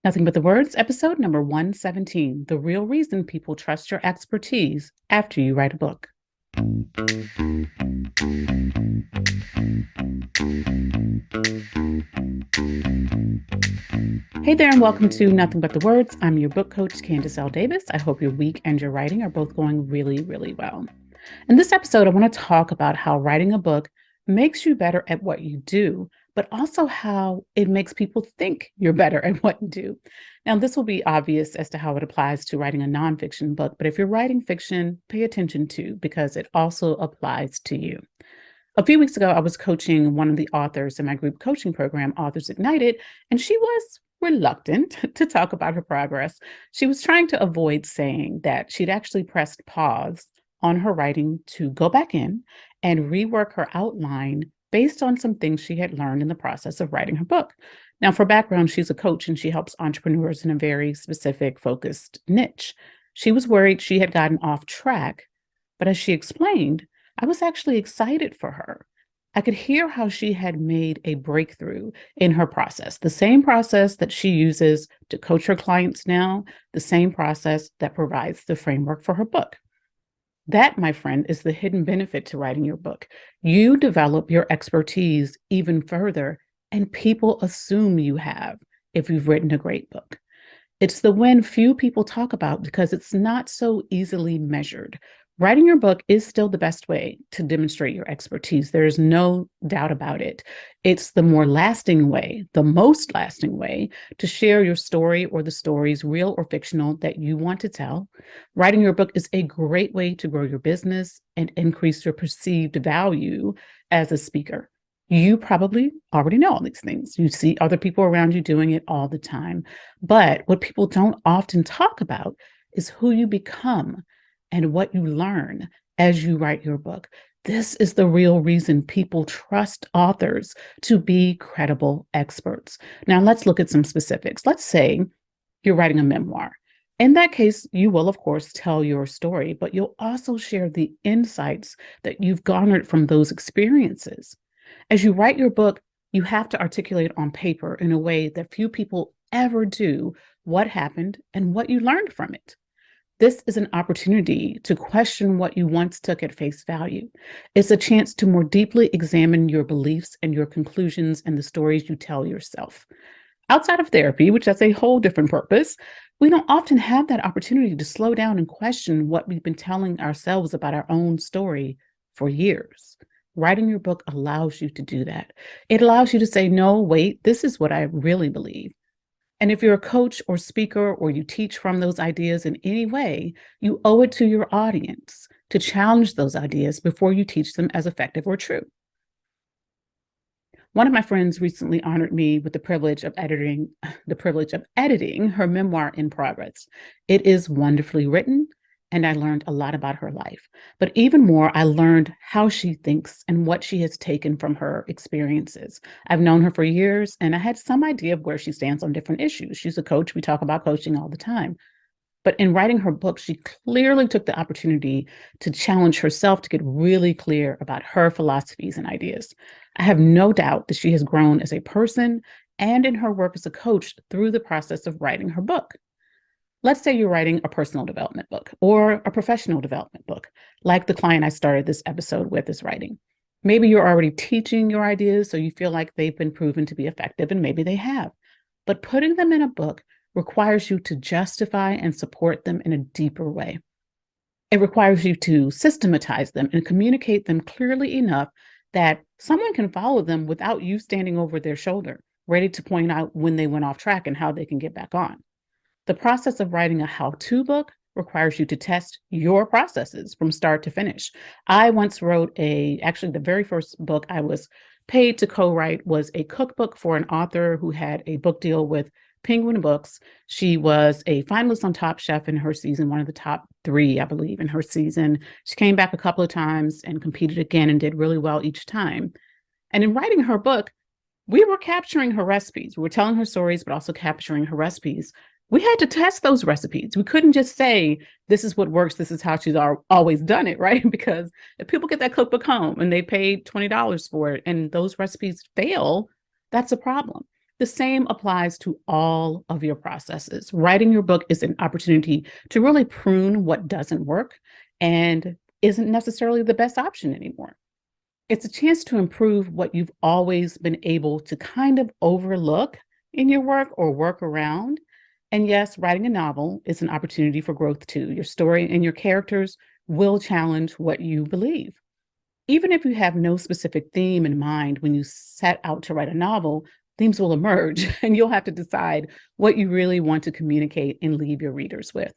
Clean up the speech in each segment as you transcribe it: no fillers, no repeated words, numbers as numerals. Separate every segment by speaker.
Speaker 1: Nothing But the Words, episode number 117, The Real Reason People Trust Your Expertise After You Write a Book. Hey there, and welcome to Nothing But the Words. I'm your book coach, Candace L. Davis. I hope your week and your writing are both going really, really well. In this episode, I want to talk about how writing a book makes you better at what you do, but also how it makes people think you're better at what you do. Now, this will be obvious as to how it applies to writing a nonfiction book, but if you're writing fiction, pay attention to because it also applies to you. A few weeks ago, I was coaching one of the authors in my group coaching program, Authors Ignited, and she was reluctant to talk about her progress. She was trying to avoid saying that she'd actually pressed pause on her writing to go back in and rework her outline based on some things she had learned in the process of writing her book. Now, for background, she's a coach and she helps entrepreneurs in a very specific, focused niche. She was worried she had gotten off track, but as she explained, I was actually excited for her. I could hear how she had made a breakthrough in her process, the same process that she uses to coach her clients now, the same process that provides the framework for her book. That, my friend, is the hidden benefit to writing your book. You develop your expertise even further, and people assume you have if you've written a great book. It's the win few people talk about because it's not so easily measured. Writing your book is still the best way to demonstrate your expertise. There's no doubt about it. It's the more lasting way, the most lasting way to share your story or the stories, real or fictional, that you want to tell. Writing your book is a great way to grow your business and increase your perceived value as a speaker. You probably already know all these things. You see other people around you doing it all the time. But what people don't often talk about is who you become and what you learn as you write your book. This is the real reason people trust authors to be credible experts. Now, let's look at some specifics. Let's say you're writing a memoir. In that case, you will, of course, tell your story, but you'll also share the insights that you've garnered from those experiences. As you write your book, you have to articulate on paper in a way that few people ever do what happened and what you learned from it. This is an opportunity to question what you once took at face value. It's a chance to more deeply examine your beliefs and your conclusions and the stories you tell yourself. Outside of therapy, which has a whole different purpose, we don't often have that opportunity to slow down and question what we've been telling ourselves about our own story for years. Writing your book allows you to do that. It allows you to say, no, wait, this is what I really believe. And if you're a coach or speaker or you teach from those ideas in any way, you owe it to your audience to challenge those ideas before you teach them as effective or true. One of my friends recently honored me with the privilege of editing her memoir in progress. It is wonderfully written, and I learned a lot about her life. But even more, I learned how she thinks and what she has taken from her experiences. I've known her for years, and I had some idea of where she stands on different issues. She's a coach. We talk about coaching all the time. But in writing her book, she clearly took the opportunity to challenge herself to get really clear about her philosophies and ideas. I have no doubt that she has grown as a person and in her work as a coach through the process of writing her book. Let's say you're writing a personal development book or a professional development book, like the client I started this episode with is writing. Maybe you're already teaching your ideas, so you feel like they've been proven to be effective, and maybe they have. But putting them in a book requires you to justify and support them in a deeper way. It requires you to systematize them and communicate them clearly enough that someone can follow them without you standing over their shoulder, ready to point out when they went off track and how they can get back on. The process of writing a how-to book requires you to test your processes from start to finish. I once wrote actually the very first book I was paid to co-write was a cookbook for an author who had a book deal with Penguin Books. She was a finalist on Top Chef in her season, one of the top 3, I believe, in her season. She came back a couple of times and competed again and did really well each time. And in writing her book, we were capturing her recipes. We were telling her stories, but also capturing her recipes. We had to test those recipes. We couldn't just say, this is what works, this is how she's always done it, right? Because if people get that cookbook home and they paid $20 for it and those recipes fail, that's a problem. The same applies to all of your processes. Writing your book is an opportunity to really prune what doesn't work and isn't necessarily the best option anymore. It's a chance to improve what you've always been able to kind of overlook in your work or work around. And yes, writing a novel is an opportunity for growth too. Your story and your characters will challenge what you believe. Even if you have no specific theme in mind when you set out to write a novel, themes will emerge and you'll have to decide what you really want to communicate and leave your readers with.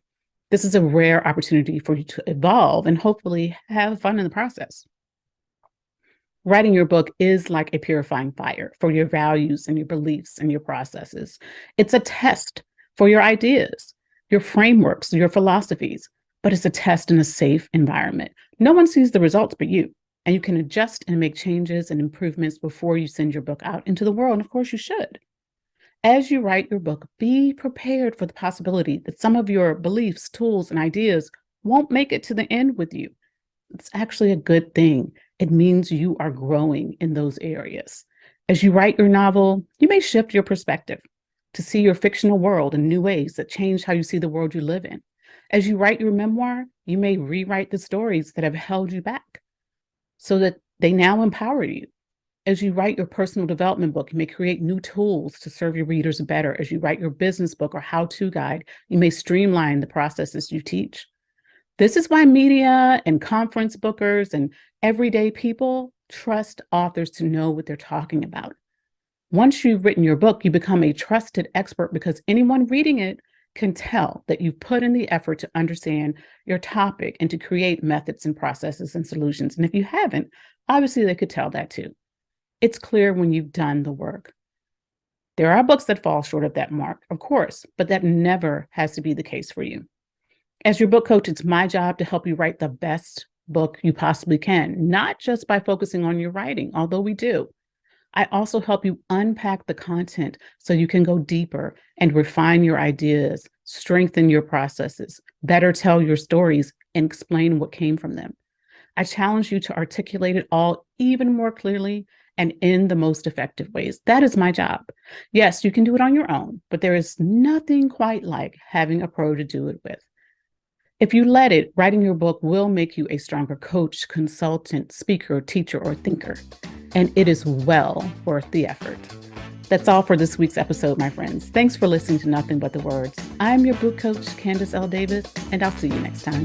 Speaker 1: This is a rare opportunity for you to evolve and hopefully have fun in the process. Writing your book is like a purifying fire for your values and your beliefs and your processes. It's a test for your ideas, your frameworks, your philosophies, but it's a test in a safe environment. No one sees the results but you, and you can adjust and make changes and improvements before you send your book out into the world. And of course, you should. As you write your book, be prepared for the possibility that some of your beliefs, tools, and ideas won't make it to the end with you. It's actually a good thing. It means you are growing in those areas. As you write your novel, you may shift your perspective to see your fictional world in new ways that change how you see the world you live in. As you write your memoir, you may rewrite the stories that have held you back so that they now empower you. As you write your personal development book, you may create new tools to serve your readers better. As you write your business book or how-to guide, you may streamline the processes you teach. This is why media and conference bookers and everyday people trust authors to know what they're talking about. Once you've written your book, you become a trusted expert because anyone reading it can tell that you've put in the effort to understand your topic and to create methods and processes and solutions. And if you haven't, obviously they could tell that too. It's clear when you've done the work. There are books that fall short of that mark, of course, but that never has to be the case for you. As your book coach, it's my job to help you write the best book you possibly can, not just by focusing on your writing, although we do. I also help you unpack the content so you can go deeper and refine your ideas, strengthen your processes, better tell your stories, and explain what came from them. I challenge you to articulate it all even more clearly and in the most effective ways. That is my job. Yes, you can do it on your own, but there is nothing quite like having a pro to do it with. If you let it, writing your book will make you a stronger coach, consultant, speaker, teacher, or thinker, and it is well worth the effort. That's all for this week's episode, my friends. Thanks for listening to Nothing But the Words. I'm your book coach, Candace L. Davis, and I'll see you next time.